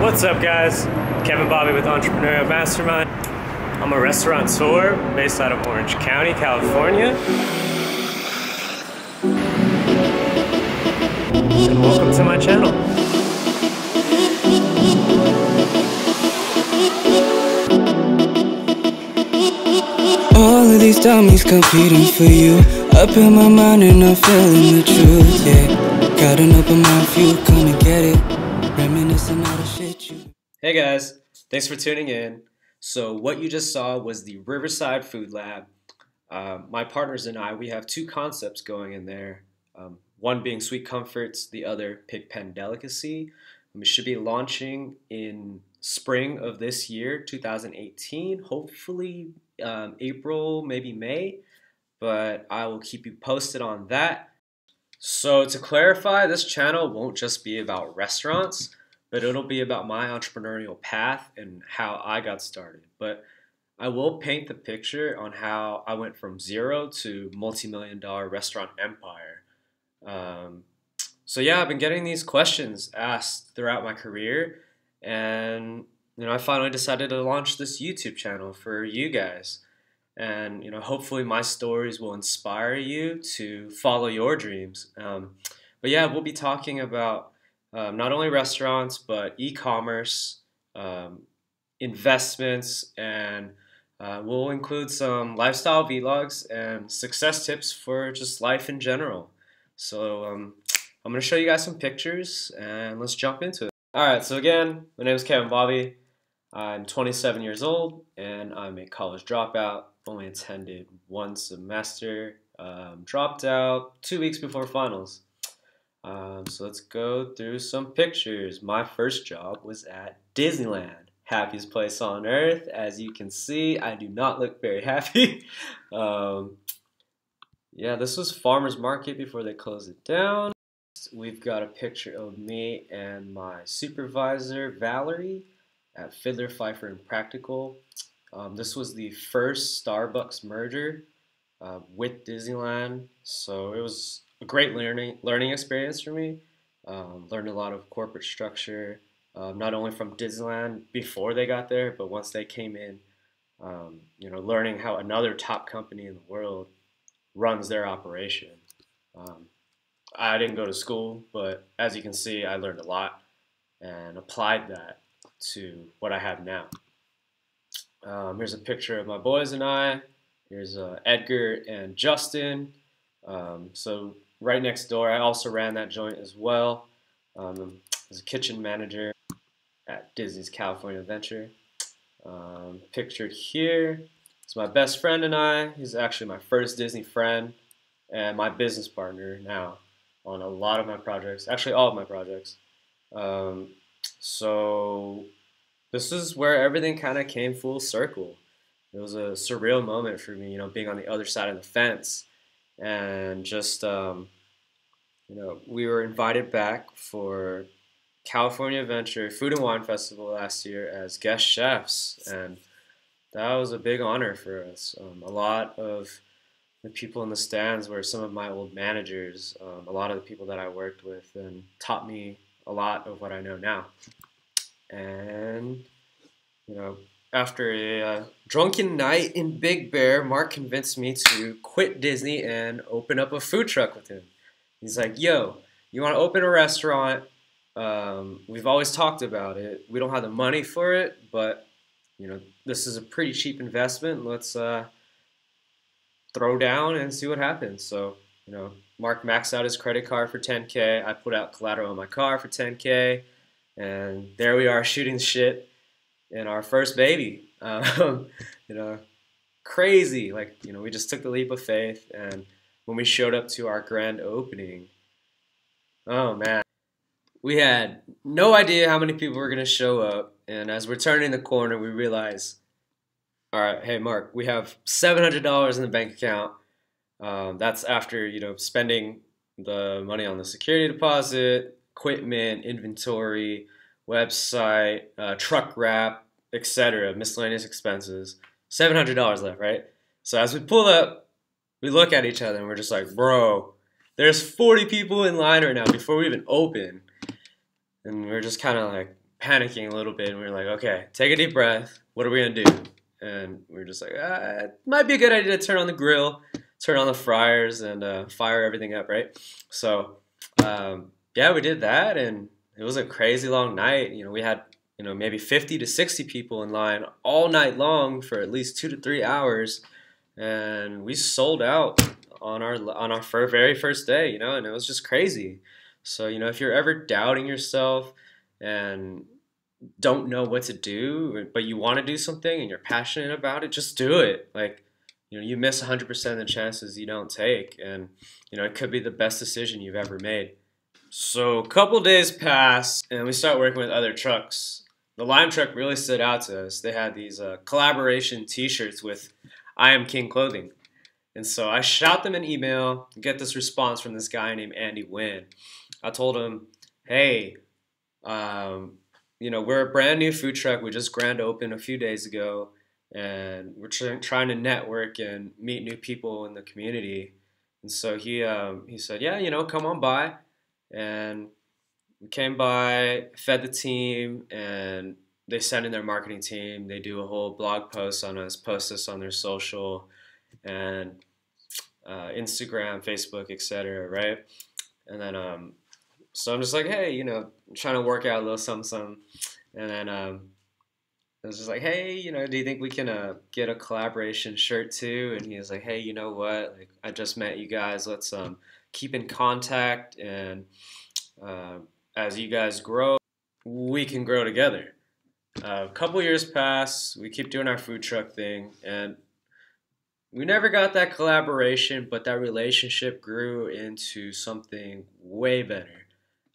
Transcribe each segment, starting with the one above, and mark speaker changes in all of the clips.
Speaker 1: What's up, guys? Kevin Bobby with Entrepreneurial Mastermind. I'm a restaurateur based out of Orange County, California. And welcome to my channel.
Speaker 2: All of these dummies competing for you. Up in my mind and I'm feeling the truth, yeah. Got an open mouth, you come and get it. Reminiscing all the shit you...
Speaker 1: Hey guys, thanks for tuning in. So what you just saw was the Riverside Food Lab. My partners and I, we have two concepts going in there. One being Sweet Comforts, the other Pigpen Delicacy. We should be launching in spring of this year, 2018, hopefully April, maybe May, but I will keep you posted on that. So to clarify, this channel won't just be about restaurants, but it'll be about my entrepreneurial path and how I got started. But I will paint the picture on how I went from zero to multi-million-dollar restaurant empire. So yeah, I've been getting these questions asked throughout my career, and I finally decided to launch this YouTube channel for you guys. And hopefully my stories will inspire you to follow your dreams. But yeah, we'll be talking about not only restaurants, but e-commerce, investments, and we'll include some lifestyle vlogs and success tips for just life in general. So I'm going to show you guys some pictures, and let's jump into it. Alright, so again, my name is Kevin Bobby. I'm 27 years old, and I'm a college dropout. Only attended one semester, dropped out 2 weeks before finals. So let's go through some pictures. My first job was at Disneyland, happiest place on earth. As you can see, I do not look very happy. Yeah, this was Farmer's Market before they closed it down. We've got a picture of me and my supervisor, Valerie, at Fiddler, Fifer, and Practical. This was the first Starbucks merger with Disneyland, so it was a great learning experience for me. Learned a lot of corporate structure, not only from Disneyland before they got there, but once they came in, learning how another top company in the world runs their operation. I didn't go to school, but as you can see, I learned a lot and applied that to what I have now. Here's a picture of my boys and I. Here's Edgar and Justin. So right next door, I also ran that joint as well. As a kitchen manager at Disney's California Adventure. Pictured here is my best friend and I. He's actually my first Disney friend and my business partner now on a lot of my projects, actually all of my projects. So this is where everything kind of came full circle. It was a surreal moment for me, being on the other side of the fence, and just, we were invited back for California Adventure Food and Wine Festival last year as guest chefs, and that was a big honor for us. A lot of the people in the stands were some of my old managers, a lot of the people that I worked with, and taught me a lot of what I know now. And, after a drunken night in Big Bear, Mark convinced me to quit Disney and open up a food truck with him. He's like, yo, you want to open a restaurant? We've always talked about it. We don't have the money for it, but, this is a pretty cheap investment. Let's throw down and see what happens. So, Mark maxed out his credit card for $10K. I put out collateral on my car for $10K. And there we are shooting shit in our first baby. Crazy. We just took the leap of faith. And when we showed up to our grand opening, oh man, we had no idea how many people were going to show up. And as we're turning the corner, we realized, all right, hey Mark, we have $700 in the bank account. That's after, spending the money on the security deposit, equipment, inventory, website, truck wrap, etc., miscellaneous expenses. $700 left, right? So as we pull up, we look at each other and we're just like, bro, there's 40 people in line right now before we even open. And we're just kind of like panicking a little bit, and we were like, okay, take a deep breath. What are we gonna do? And we were just like, it might be a good idea to turn on the grill, turn on the fryers, and fire everything up, right? So, yeah, we did that, and it was a crazy long night. We had maybe 50 to 60 people in line all night long for at least 2 to 3 hours, and we sold out on our very first day, and it was just crazy. So, if you're ever doubting yourself and don't know what to do, but you want to do something and you're passionate about it, just do it. Like, you miss 100% of the chances you don't take, and it could be the best decision you've ever made. So a couple days pass, and we start working with other trucks. The Lime truck really stood out to us. They had these collaboration T-shirts with "I Am King" clothing, and so I shot them an email, get this response from this guy named Andy Wynn. I told him, hey, we're a brand new food truck. We just grand opened a few days ago, and we're trying to network and meet new people in the community. And so he said, yeah, come on by. And we came by, fed the team, and they sent in their marketing team. They do a whole blog post on us, post us on their social and Instagram, Facebook, etc. Right? And then so I'm just like, hey, trying to work out a little something. And then I was just like, hey, do you think we can get a collaboration shirt too? And he was like, hey, you know what? Like, I just met you guys. Let's keep in contact, and as you guys grow, we can grow together. A couple years pass. We keep doing our food truck thing, and we never got that collaboration, but that relationship grew into something way better.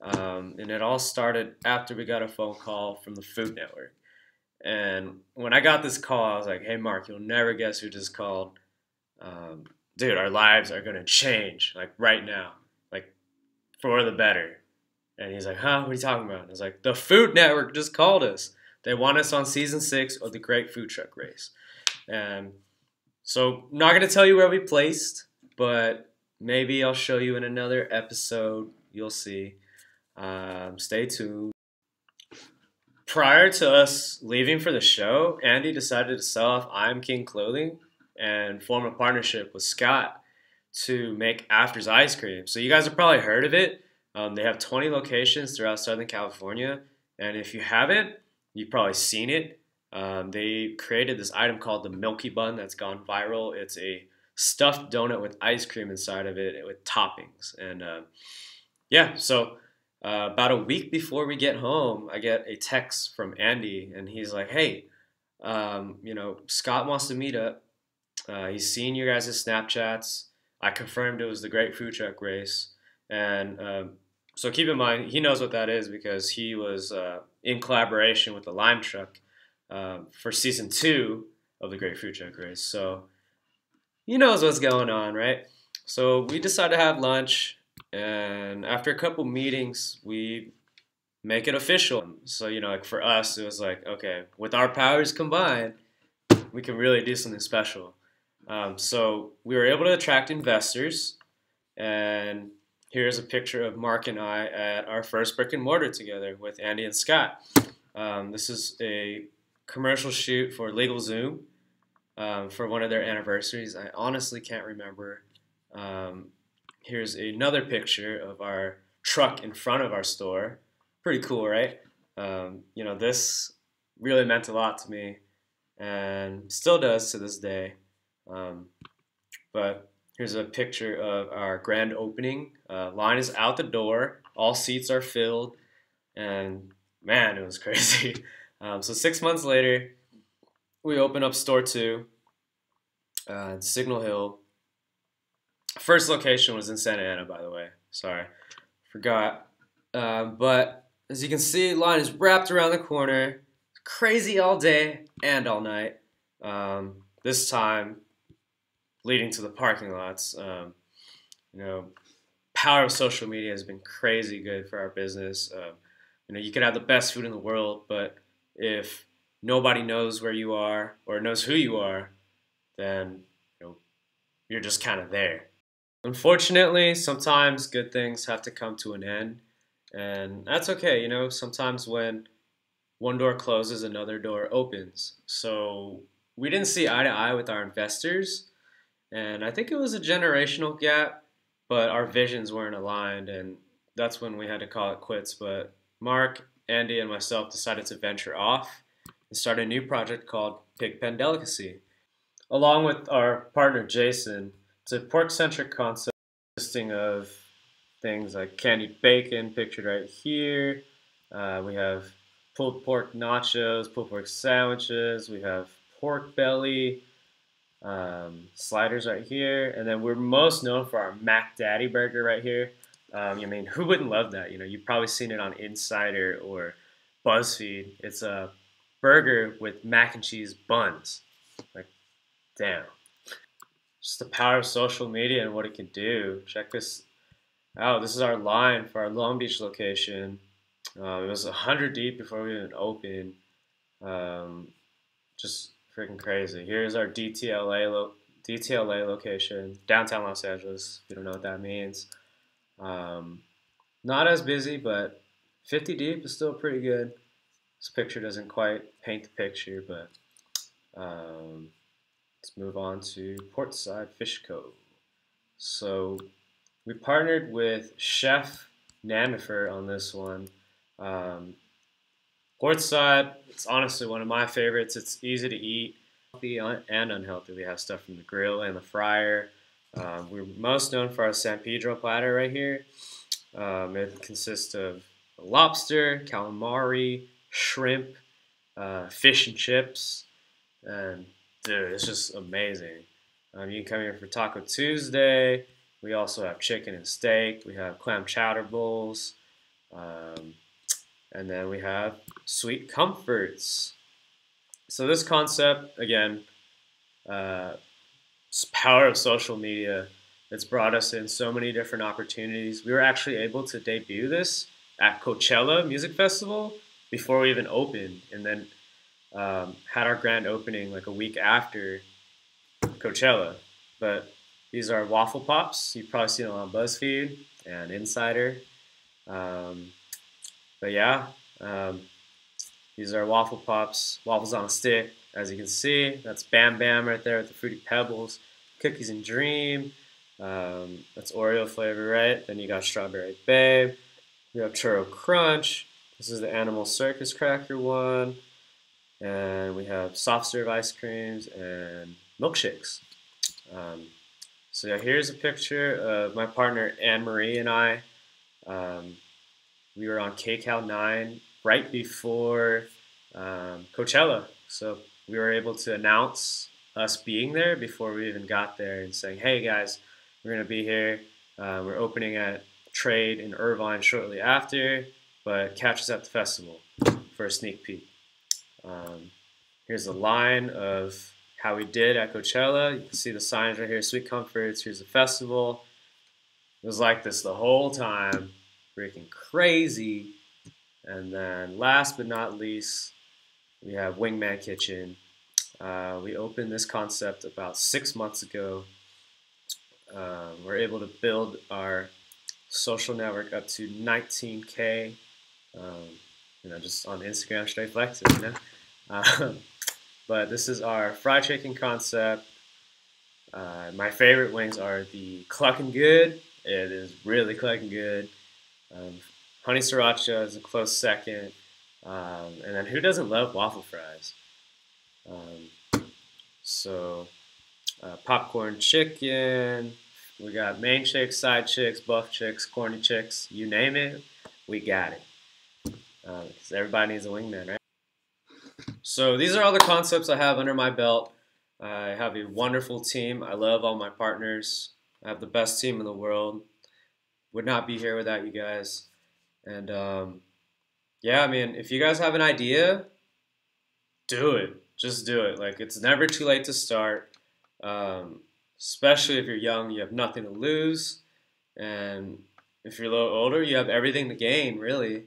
Speaker 1: And it all started after we got a phone call from the Food Network. And when I got this call, I was like, hey, Mark, you'll never guess who just called. Dude, our lives are going to change, like, right now, like, for the better. And he's like, huh, what are you talking about? And I was like, the Food Network just called us. They want us on season 6 of the Great Food Truck Race. And so I'm not going to tell you where we placed, but maybe I'll show you in another episode. You'll see. Stay tuned. Prior to us leaving for the show, Andy decided to sell off I Am King clothing and form a partnership with Scott to make After's ice cream. So you guys have probably heard of it. They have 20 locations throughout Southern California, and if you haven't, you've probably seen it. They created this item called the Milky Bun that's gone viral. It's a stuffed donut with ice cream inside of it with toppings. And yeah, so about a week before we get home, I get a text from Andy, and he's like, hey, Scott wants to meet up. He's seen your guys' Snapchats. I confirmed it was the Great Food Truck Race. And so keep in mind, he knows what that is because he was in collaboration with the Lime Truck for season 2 of the Great Food Truck Race. So he knows what's going on, right? So we decided to have lunch, and after a couple meetings, we make it official. So, like, for us, it was like, okay, with our powers combined, we can really do something special. So we were able to attract investors, and here's a picture of Mark and I at our first brick and mortar together with Andy and Scott. This is a commercial shoot for LegalZoom for one of their anniversaries. I honestly can't remember. Here's another picture of our truck in front of our store. Pretty cool, right? This really meant a lot to me and still does to this day. But here's a picture of our grand opening. Line is out the door. All seats are filled. And man, it was crazy. So 6 months later, we open up store 2 in Signal Hill. First location was in Santa Ana, by the way. Sorry, forgot. But as you can see, line is wrapped around the corner. Crazy all day and all night. This time, leading to the parking lots. Power of social media has been crazy good for our business. You could have the best food in the world, but if nobody knows where you are or knows who you are, then you're just kind of there. Unfortunately, sometimes good things have to come to an end, and that's okay. Sometimes when one door closes, another door opens. So we didn't see eye to eye with our investors, and I think it was a generational gap, but our visions weren't aligned, and that's when we had to call it quits. But Mark, Andy, and myself decided to venture off and start a new project called Pigpen Delicacy. Along with our partner Jason, it's a pork-centric concept consisting of things like candied bacon, pictured right here. We have pulled pork nachos, pulled pork sandwiches. We have pork belly, sliders right here, and then we're most known for our Mac Daddy burger right here. I mean, who wouldn't love that? You know, you've probably seen it on Insider or BuzzFeed. It's a burger with mac and cheese buns. Like, damn. Just the power of social media and what it can do. Check this out. This is our line for our Long Beach location. It was 100 deep before we even opened. Just freaking crazy. Here's our DTLA location, downtown Los Angeles. If you don't know what that means. Not as busy, but 50 deep is still pretty good. This picture doesn't quite paint the picture, but let's move on to Portside Fish Co. So we partnered with Chef Nanifer on this one. Portside, it's honestly one of my favorites. It's easy to eat, healthy and unhealthy. We have stuff from the grill and the fryer. We're most known for our San Pedro platter right here. It consists of lobster, calamari, shrimp, fish and chips, and dude, it's just amazing. You can come here for Taco Tuesday. We also have chicken and steak. We have clam chowder bowls. And then we have sweet comforts. So this concept, again, power of social media. It's brought us in so many different opportunities. We were actually able to debut this at Coachella Music Festival before we even opened, and then had our grand opening like a week after Coachella. But these are waffle pops. You've probably seen them on BuzzFeed and Insider. But yeah, these are waffle pops, waffles on a stick. As you can see, that's Bam Bam right there with the Fruity Pebbles. Cookies and Dream, that's Oreo flavor, right? Then you got Strawberry Babe. We have Churro Crunch. This is the Animal Circus cracker one. And we have soft serve ice creams and milkshakes. So yeah, here's a picture of my partner Anne-Marie and I. We were on KCAL 9 right before Coachella. So we were able to announce us being there before we even got there and saying, hey guys, we're going to be here. We're opening at Trade in Irvine shortly after, but catch us at the festival for a sneak peek. Here's a line of how we did at Coachella. You can see the signs right here, Sweet Comforts. Here's the festival. It was like this the whole time, freaking crazy. And then last but not least, we have Wingman Kitchen. We opened this concept about 6 months ago. We're able to build our social network up to 19K. You know, just on Instagram, straight flexing, you know. But this is our fried chicken concept. My favorite wings are the Cluckin' Good. It is really clucking good. Honey Sriracha is a close second. And then who doesn't love waffle fries? So popcorn chicken. We got main chicks, side chicks, buff chicks, corny chicks. You name it, we got it. Because everybody needs a wingman, right? So these are all the concepts I have under my belt. I have a wonderful team. I love all my partners. I have the best team in the world. Would not be here without you guys. And yeah, I mean, if you guys have an idea, do it. Just do it. Like, it's never too late to start. Especially if you're young, you have nothing to lose. And if you're a little older, you have everything to gain, really.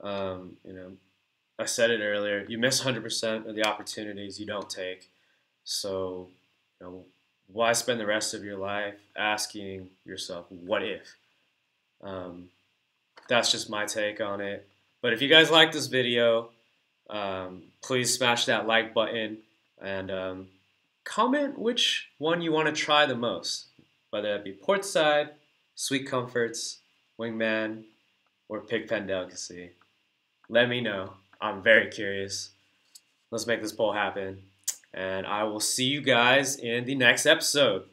Speaker 1: You know, I said it earlier, you miss 100% of the opportunities you don't take. So, you know, why spend the rest of your life asking yourself, what if? That's just my take on it. But if you guys like this video, Please smash that like button and comment which one you want to try the most, whether it be Portside, Sweet Comforts, Wingman, or Pigpen Delicacy. Let me know. I'm very curious. Let's make this poll happen. And I will see you guys in the next episode.